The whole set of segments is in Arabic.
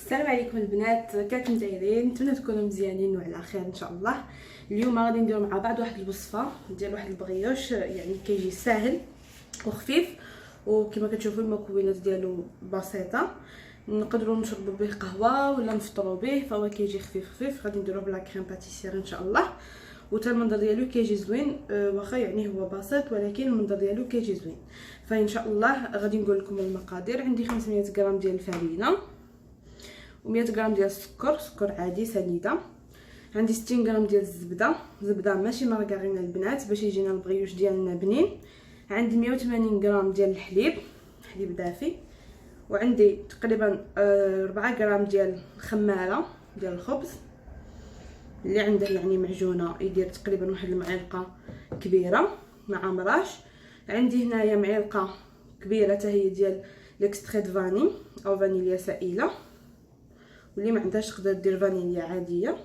السلام عليكم البنات، كيفكم دايرين؟ نتمنى تكونوا مزيانين وعلى خير ان شاء الله. اليوم غادي نديروا مع بعض واحد الوصفه ديال واحد البغيوش، يعني كيجي ساهل وخفيف، وكما كتشوفوا المكونات ديالو بسيطه. نقدروا نشربوا به قهوه ولا نفطروا به، فهو كيجي خفيف. غادي نديروه بلا كريم باتيسير ان شاء الله، وتا المنظر ديالو كيجي زوين. واخا يعني هو بسيط ولكن المنظر ديالو كيجي زوين. فان شاء الله غادي نقول لكم المقادير. عندي 500 غرام ديال الفرينه، و100 غرام ديال سكر عادي سنيده. عندي 60 غرام ديال زبده ماشي مارغرينا البنات باش يجينا البغيوش ديالنا بنين. عندي 180 غرام ديال حليب دافي، وعندي تقريبا 4 غرام ديال الخماره ديال الخبز اللي عنده يعني معجونه، يدير تقريبا واحد المعلقه كبيره مع مراش. عندي هنايا معلقه كبيره حتى هي ديال ليكستريت فاني او فانيليا سائله، واللي ما عندهاش تقدر دير فانيليا عاديه.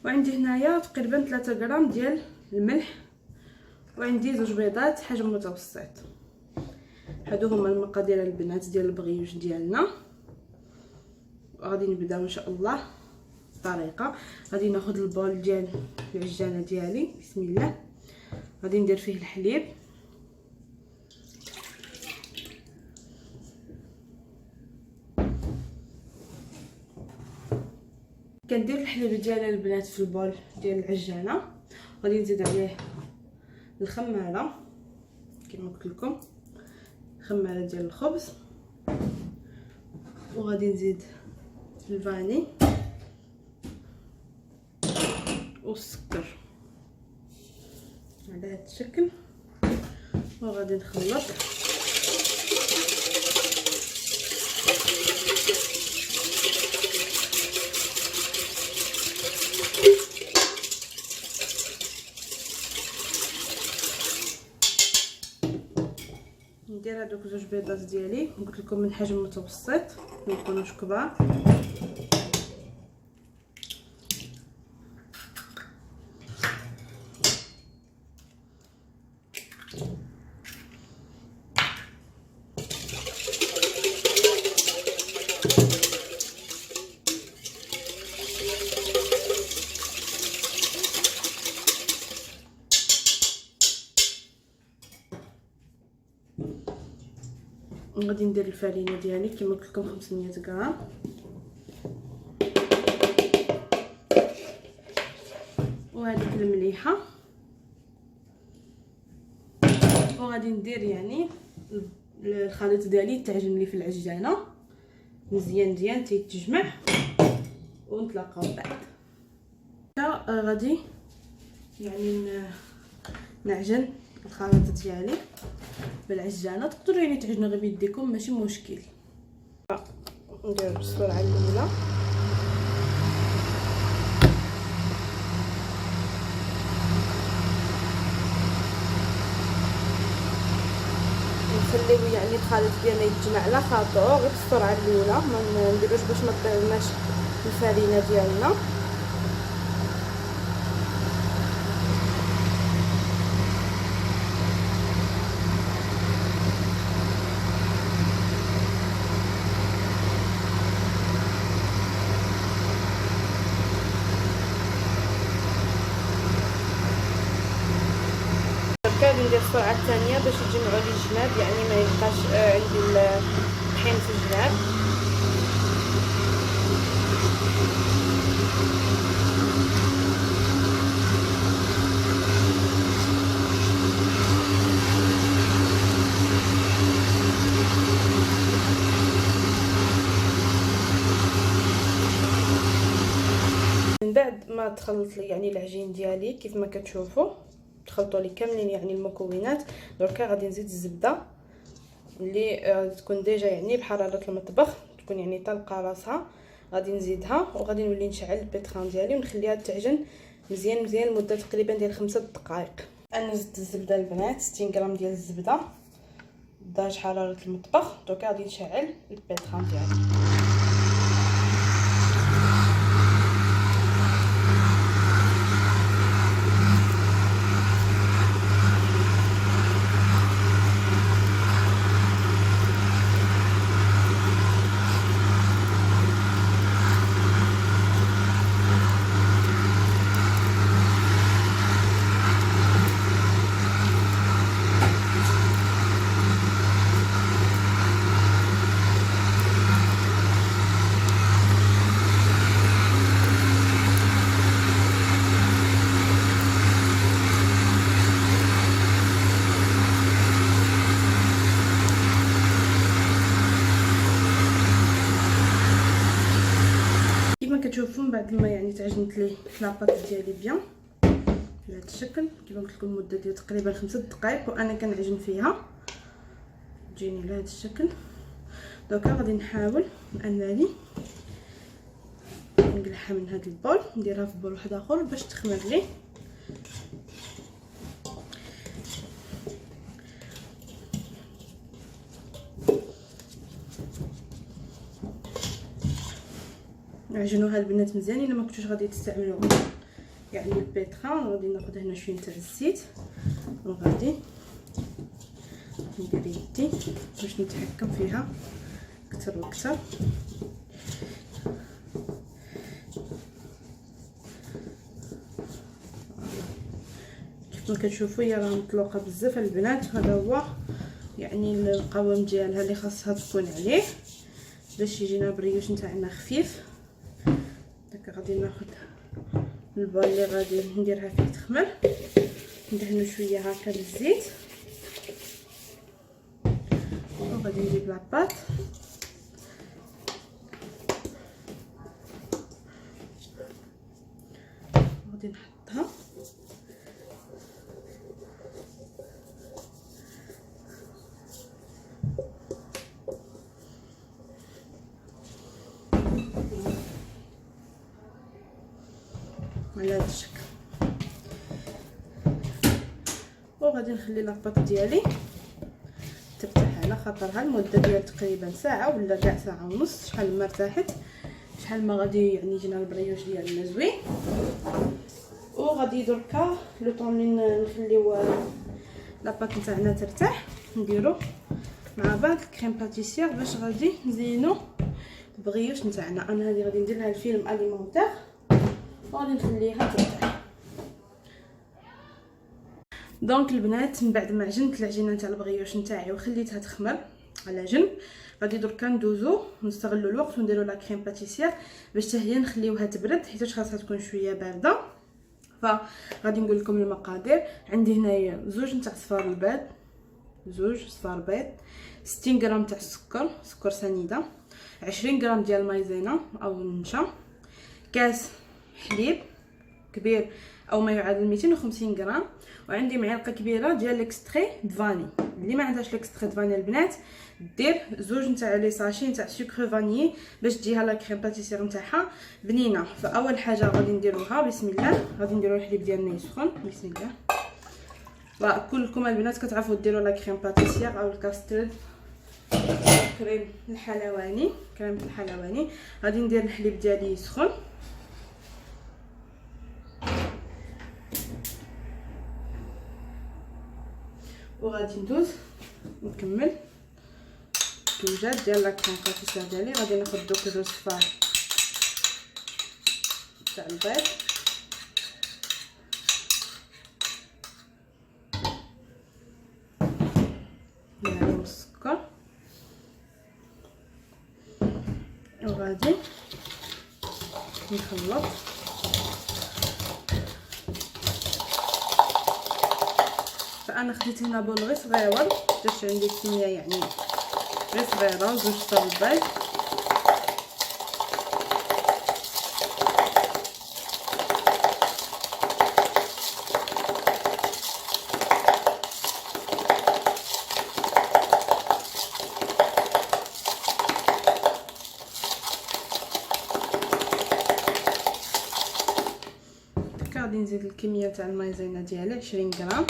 وعندي هنايا تقريبا 3 غرام ديال الملح، وعندي 2 بيضات حجم متوسط. هادو هما المقادير البنات ديال البغيوش ديالنا. وغادي نبداو ان شاء الله الطريقه. غادي ناخذ البول ديال العجانه ديالي، بسم الله. غادي ندير فيه الحليب، كندير الحليب ديالي البنات في البول ديال العجانه. غادي نزيد عليه الخماره كما قلت لكم، خماره ديال الخبز، وغادي نزيد الفاني والسكر على هذا الشكل، وغادي نخلط. ندير هذوك 2 بيضات ديالي، قلت لكم من حجم متوسط ما يكونوش كبار. غادي ندير الفرينه ديالي كما قلت لكم 500 غرام، وهذيك المليحه. وغادي ندير يعني الخليط ديالي يتعجن لي في العجانه مزيان تيتجمع، ونتلاقاو بعد. غادي يعني نعجن الخليط ديالي بالعجانه. تقدروا يعني تعجنوا غير بيديكم ماشي مشكل. ندير بالسرعه الاولى، نخليو يعني الخليط ديالنا يتجمع على خاطر غير بالسرعه الاولى، ما نديروش باش ما تطيرناش الفرينه ديالنا. ندير السرعه الثانيه باش يتجمعوا لي الجناب، يعني ما يبقاش عندي الطحين في الجناب. من بعد ما تخلط لي يعني العجين ديالي كيف ما كتشوفوا، تخلطوا لي كاملين يعني المكونات. دركا غادي نزيد الزبده اللي تكون ديجا يعني بحراره المطبخ، تكون يعني طلقه راسها. غادي نزيدها وغادي نولي نشعل البيتران ديالي ونخليها تعجن مزيان لمده تقريبا ديال 5 دقائق. انا زدت الزبده البنات، 60 غرام ديال الزبده درجه حراره المطبخ. دركا غادي نشعل البيتران ديالي. كتشوفوا من بعد ما يعني تعجنت لي لاباط ديالي بيان بهذا الشكل. كيما قلت لكم المده ديال تقريبا 5 دقائق وانا كنعجن فيها تجيني على هذا الشكل. دوكا غادي نحاول انني نقلعها من هذا البول، نديرها في بول واحد اخر باش تخمر لي. عجنوها البنات مزيان. الا ما كنتوش غادي تستعملوا يعني البيترا، غادي ناخذ هنا شويه تاع الزيت وغادي ندير يدي باش نتحكم فيها اكثر واكثر. كيف ما كتشوفوا هي راه مطلوقه بزاف البنات. هذا هو يعني القوام ديالها اللي خاصها تكون عليه باش يجينا بريوش نتاعنا خفيف. داك غادي ناخذ البول اللي غادي نديرها فيه تخمر، ندهنو شويه هكا بالزيت وغادي نجيب لاباط غادي نحطها على هذا الشكل. وغادي نخلي لاباط ديالي ترتاح على خاطرها. المده ديال تقريبا ساعه ولا كاع ساعه ونص. شحال ما ارتاحت شحال ما غادي يعني يجينا البريوش ديالنا زوين. وغادي دركا لو طون اللي نخليو لاباط نتاعنا ترتاح نديرو مع بعض الكريم باتيسير باش غادي نزينو البريوش نتاعنا. انا هذه غادي ندير لها الفيلم اليمونتير وغادي نخليها ترتاح. دونك البنات من بعد ما عجنت العجينه نتاع البغيوش نتاعي وخليتها تخمر على جنب، غادي دركا ندوزو نستغلوا الوقت ونديروا لا كريم باتيسير باش حتى هي نخليوها تبرد حيت خاصها تكون شويه بارده. فغادي نقول لكم المقادير. عندي هنايا زوج نتاع صفار البيض، زوج صفار بيض، 60 غرام تاع سكر سنيده، 20 غرام ديال المايزينا او النشا، كاس حليب كبير او ما يعادل 250 غرام، وعندي معلقه كبيره ديال الاكستري فاني. اللي ما عندهاش الاكستري فاني البنات دير زوج نتاع لي ساشي نتاع سكر فاني باش تجيها لا كريم باتيسير نتاعها بنينه. فاول حاجه غادي نديروها بسم الله، غادي نديروا الحليب ديالنا يسخن بسم الله. وكلكم البنات كتعرفوا ديروا لا كريم باتيسير او الكاسترد كريم الحلواني، كريم الحلواني. غادي ندير الحليب ديالي يسخن وغادي ندوز نكمل الكوجات ديال لا كريم باتيسير ديالي. غادي ناخذ دوك جوج صفار تاع البيض عليهم السكر وغادي نخلط. فانا خديت هنا بول غير صغيور باش عندي كميه يعني غير صغيره، زوج صفار البيض غادي نزيد الكميه تاع المايزينا ديالي 20 غرام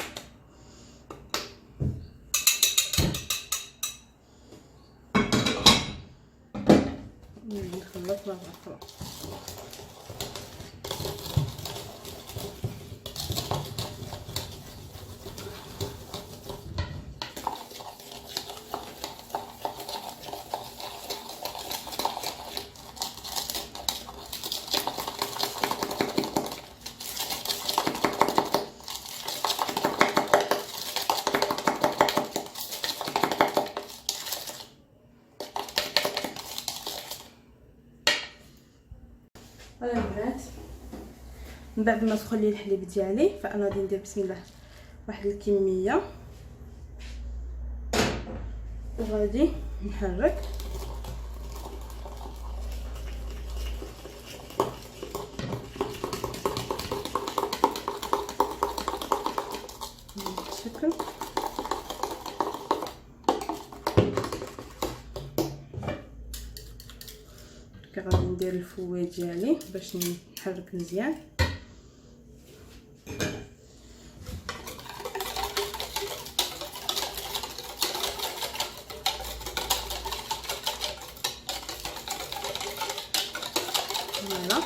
نخلط مع بعض. هذا البنات من بعد ما سخن لي الحليب ديالي فانا غادي ندير بسم الله واحد الكميه وغادي نحرك سخن. غادي ندير الفوي ديالي باش نحرك مزيان. فوالا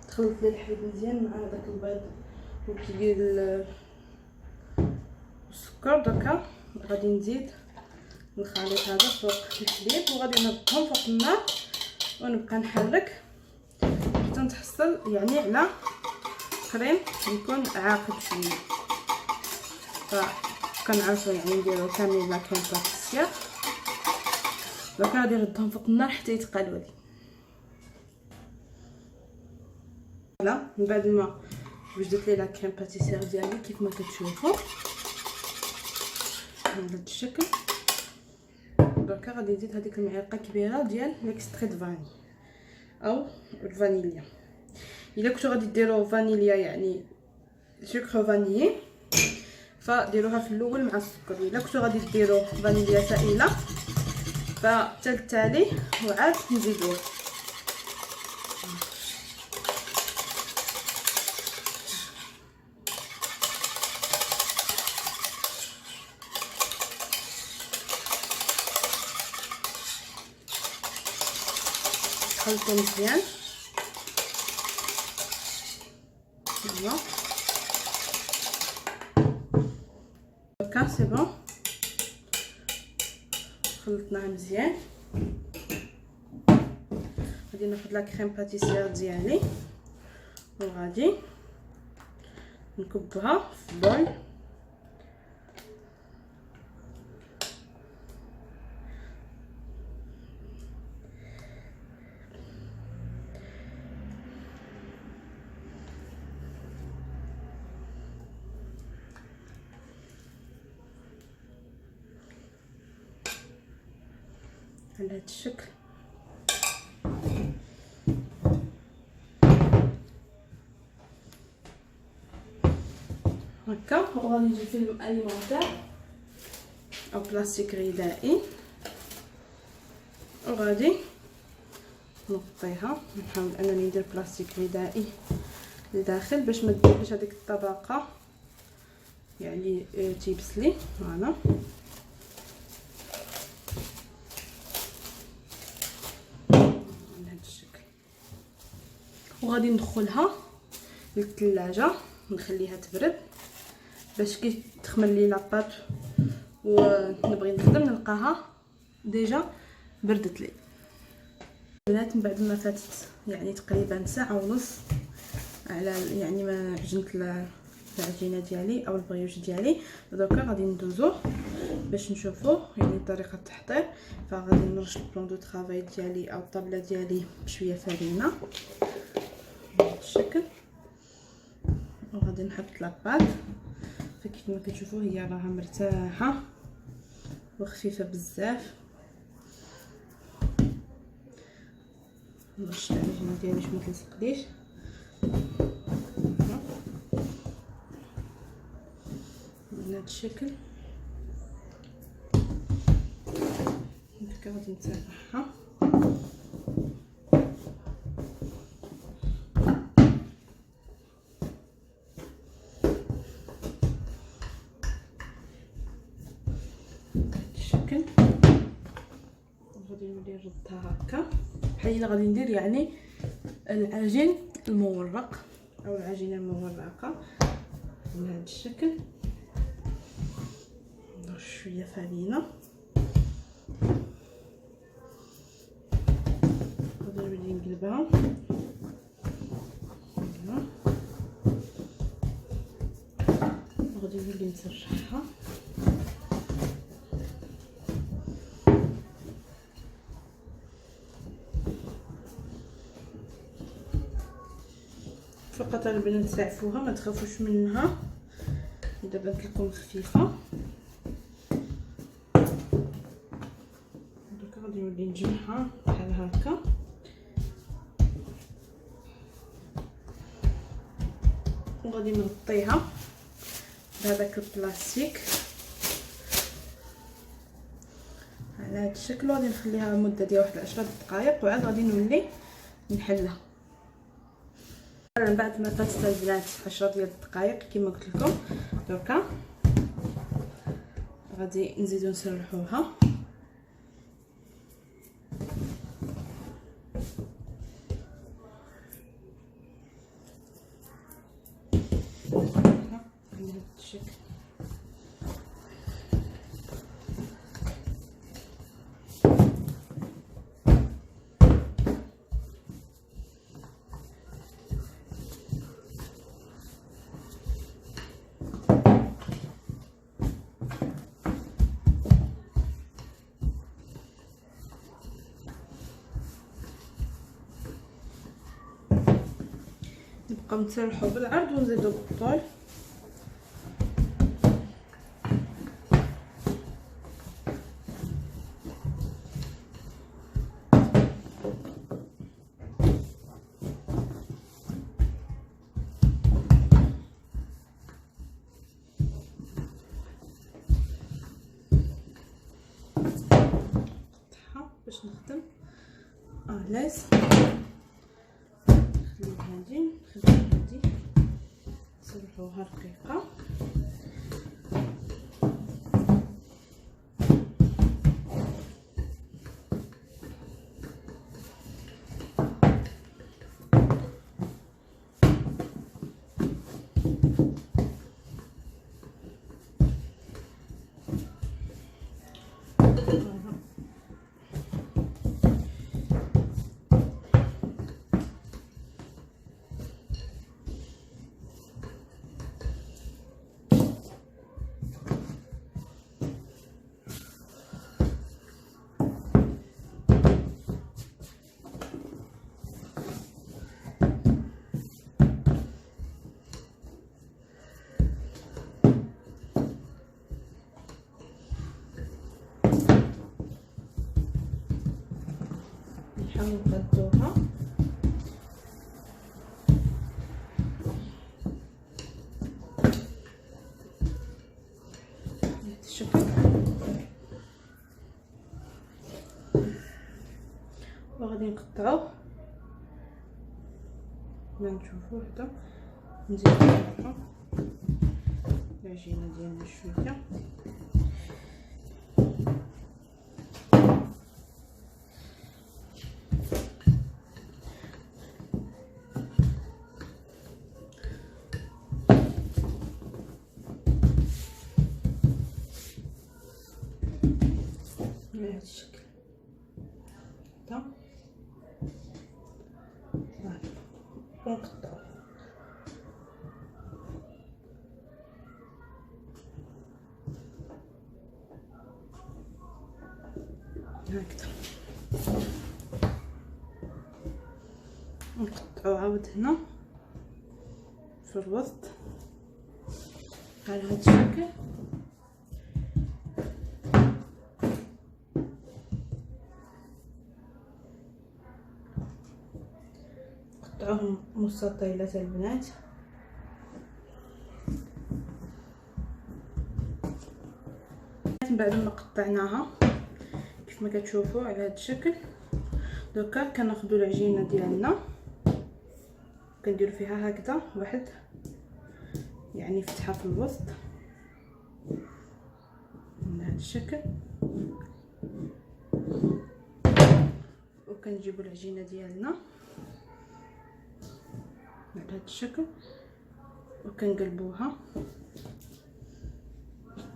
تخلط لي الحليب مزيان مع داك البيض ديال السكر. دركا غادي نزيد الخليط هذا فوق الحليب وغادي نضربهم فوق النار ونبقى نحرك حتى نتحصل يعني على كريم يكون عاقد شويه. فكنعرفوا يعني نديرو كاملين لا كريم باتيسير. دونك غادي نردهم فوق النار حتى يتقالوا لي. فوالا من بعد ما وجدت لي لا كريم باتيسير ديالي كيف ما كتشوفوا بهذا الشكل. دركا غادي نزيد هذيك المعلقه كبيره ديال ليكستري فاني او الفانيليا. الا كنتو غادي ديروا فانيليا يعني سكر فانيي فديروها في الاول مع السكر. الا كنتو غادي ديروا فانيليا سائله فتالي وعاد نزيدوه. خلطوا مزيان. فوالا هكا سي بون خلطناه مزيان. غادي ناخذ لا كريم باتيسير ديالي وغادي نكبها في بول. على هذا الشكل. هكا وغادي نجيب فيلم اليمونتير او بلاستيك غذائي وغادي نغطيها. نحاول انني ندير بلاستيك غذائي لداخل باش ما تديرش هذيك الطبقه يعني تيبسلي. فوالا وغادي ندخلها للثلاجه نخليها تبرد باش كي تخمر لي لاباط ونبغي نخدم نلقاها ديجا بردت لي. البنات من بعد ما فاتت يعني تقريبا ساعه ونص على يعني ما عجنت العجينه ديالي او البريوش ديالي. دوكا غادي ندوزو باش نشوفوا يعني طريقه التحضير. فغادي نرش البلون دو طرافاي ديالي او الطابله ديالي بشويه فرينه بهذا الشكل وغادي نحط لاباط. فكيف ما كتشوفوا هي راها مرتاحه وخفيفه بزاف. نرش العجينه ديالي باش ما تلصقليش. بهذا الشكل هكا غادي نتابعها. الشكل غادي نولي نردها هكا بحال الا غادي ندير يعني العجين المورق او العجينه المورقه بهذا الشكل. نرش شويه فرينه غادي نولي نقلبها. غادي نولي نسرحها فقط. البنات تعرفوها ما تخافوش منها اذا بانت لكم خفيفه. درك غادي نولي نجمعها بحال هكا وغادي نغطيها بهذاك البلاستيك على هذا الشكل. وغادي نخليها مده ديال واحد 10 دقائق وعاد غادي نولي نحلها. من بعد ما فاتت البنات 10 ديال الدقائق كما قلت لكم، دركا غادي نزيدو نسرحوها. بهذا الشكل نبقاو نسرحو بالعرض ونزيدو بالطول. باش نخدم لازم نخلي هادي نسرحوها رقيقه. نحاول نغطوها بهذا الشكل. وغادي نقطعوه كما نشوفوا هذا. نزيدو نشرحو العجينه ديالنا شويه. بهذا الشكل هكذا ونقطعو. هكذا نقطعو عاود هنا في الوسط على هذا الشكل. قطعوهم مستطيلات البنات. من بعد ما قطعناها كيف ما كتشوفوا على هذا الشكل، دوكا كناخذوا العجينه ديالنا كنديروا فيها هكذا واحد يعني فتحه في الوسط من هذا الشكل، وكنجيبوا العجينه ديالنا على هذا الشكل وكنقلبوها.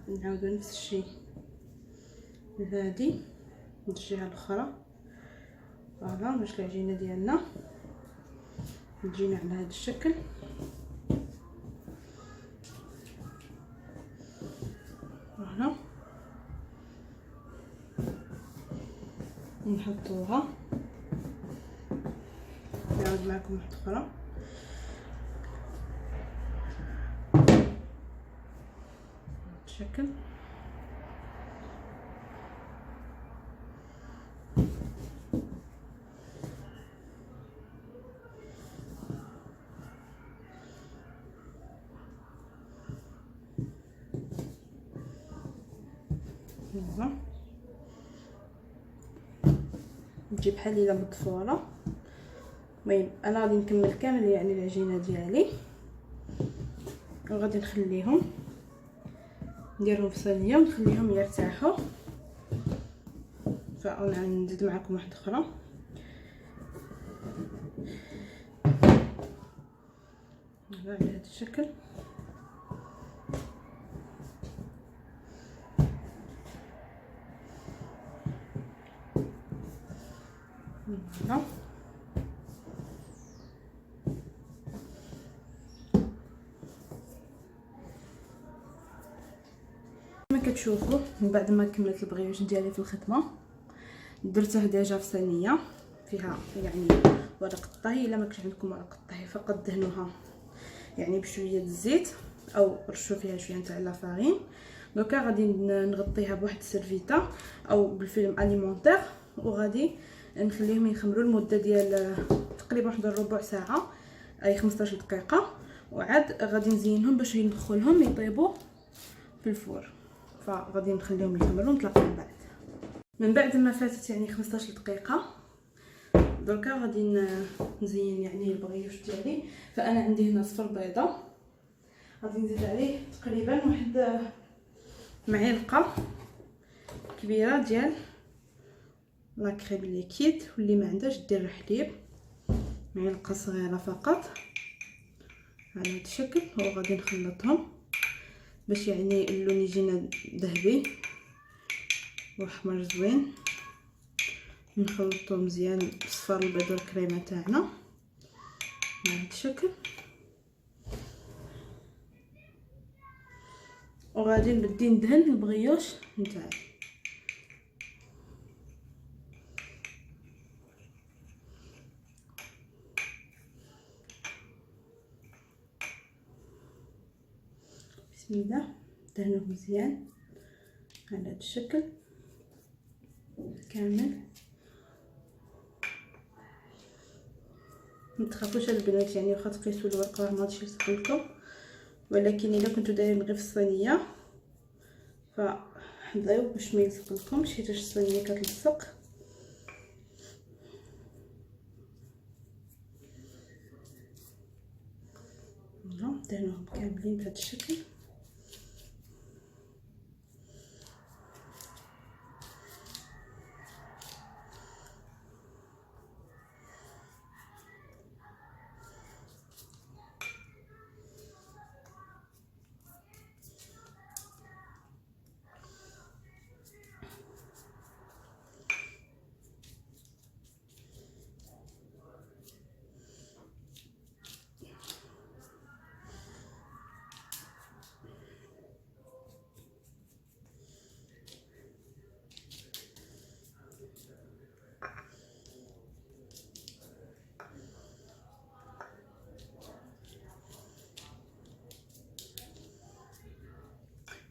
نعاودو نفس الشيء لهادي الجهه الاخرى. فوالا باش العجينه ديالنا تجينا على هذا الشكل. فوالا نحطوها. نعاود معكم واحده اخرى. شكل تجي بحال الا مضفوره. المهم انا غادي نكمل كامل يعني العجينه ديالي وغادي نخليهم نديرهم في صينيه ونخليهم يرتاحوا. فانا نزيد معكم واحده اخرى. على هذا الشكل. فوالا كما كتشوفوا من بعد ما كملت البغيوش ديالي في الخدمه درته ديجا في صينيه فيها يعني ورق الطهي. الا ما كانش عندكم ورق الطهي فقط دهنوها يعني بشويه الزيت او رشوا فيها شويه نتاع لافارين. دوكا غادي نغطيها بواحد السيرفيتا او بالفيلم اليمونتير وغادي نخليهم يخمروا المده ديال تقريبا واحد ربع ساعه اي 15 دقيقه. وعاد غادي نزينهم باش ندخلهم يطيبوا في الفور. فغادي نخليهم يخمروا ونتلاقاو من بعد ما فاتت يعني 15 دقيقه. دركا غادي نزين يعني البغيوش ديالي. فانا عندي هنا صفر بيضه غادي نزيد عليه تقريبا واحد معلقه كبيره ديال لا كريم ليكيد، واللي ما عندهاش دير الحليب معلقه صغيره فقط على هذا الشكل. وغادي نخلطهم باش يعني اللون يجينا ذهبي واحمر زوين. نخلطو مزيان صفار البيض والكريمه تاعنا على هذا الشكل. وغادي نبدي ندهن البغيوش نتاعي. بسم الله. دهنوه مزيان على هذا الشكل كامل. متخافوش البنات يعني واخا تقيسوا الورق راه ماغاديش يلصق لكم، ولكن الا كنتو دايرين غير في الصينيه فحضروا باش ما يلصق لكمش حيت الصينيه كتلصق. دهنوهم كاملين بهذا الشكل.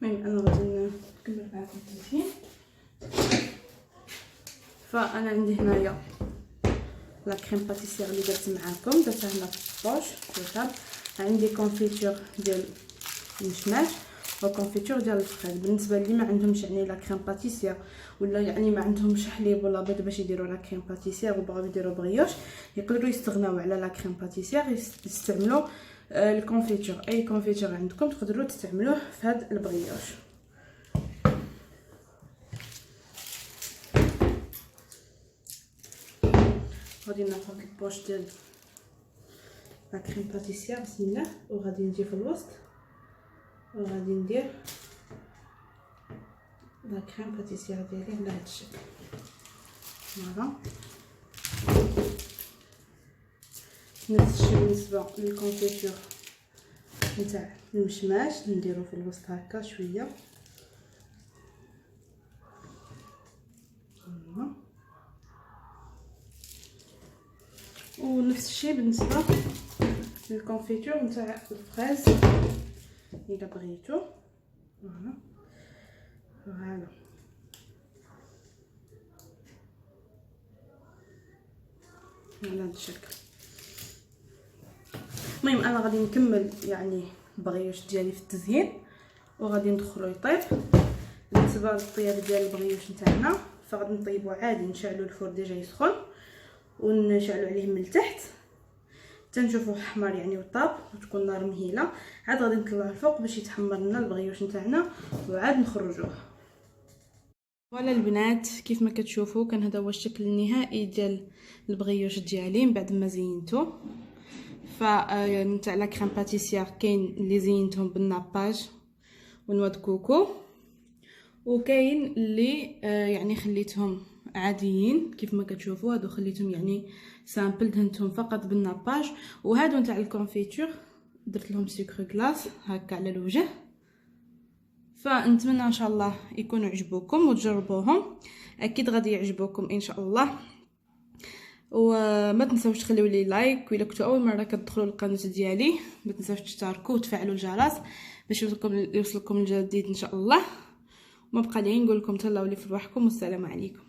المهم انا غادي نكمل معكم التزيين. فانا عندي هنايا لا كريم باتيسير اللي درت معاكم درتها هنا في البوش كتاب. عندي كونفيتور ديال المشماش وكونفيتور ديال الفخاد. بالنسبه لي ما عندهمش يعني لا كريم باتيسير ولا يعني ما عندهمش حليب ولا بيض باش يديروا لا كريم باتيسير وبغاو يديروا بغيوش يقدروا يستغناو على لا كريم باتيسير يستعملوا الكونفيتور. اي كونفيتور عندكم تقدروا تستعملوه في هاد البغيوش. غادي ناخذ البوش ديال لا كريم باتيسير بسم الله وغادي نجي في الوسط وغادي ندير لا كريم باتيسير ديالي على هذا الشكل. فوالا نفس الشيء بالنسبه للكونفيتور نتاع المشماش نديرو في الوسط هكا شويه. ونفس الشيء بالنسبه للكونفيتور نتاع الفريز الا بغيتو. فوالا فوالا على هذا الشكل. المهم انا غادي نكمل يعني البغيوش ديالي في التزيين وغادي ندخلو يطيب. بالنسبه للطياب ديال البغيوش نتاعنا فغادي نطيبو عادي، نشعلو الفور ديجا يسخن ونشعلو عليه من التحت حتى نشوفوه حمر يعني وطاب وتكون النار مهيله. عاد غادي نطلعوه الفوق باش يتحمر لنا البغيوش نتاعنا وعاد نخرجوه. فوالا البنات كيف ما كتشوفوا كان هذا هو الشكل النهائي ديال البغيوش ديالي من بعد ما زينته. نتاع لا كريم باتيسير كاين اللي زينتهم بالناباج ونوا د كوكو، وكاين اللي يعني خليتهم عاديين كيف ما كتشوفوا. هادو خليتهم يعني سامبل دهنتهم فقط بالناباج، وهادو نتاع الكونفيتور درت لهم سكر كلاص هكا على الوجه. فنتمنى ان شاء الله يكونوا عجبوكم وتجربوهم، اكيد غادي يعجبوكم ان شاء الله. وما تنساوش تخليو لي لايك، وإلا كنتو اول مره كتدخلوا للقناه ديالي ما تنساوش تشتركوا وتفعلوا الجرس باش يوصلكم الجديد ان شاء الله. وما بقى لي نقول لكم تهلاو لي في رواحكم والسلام عليكم.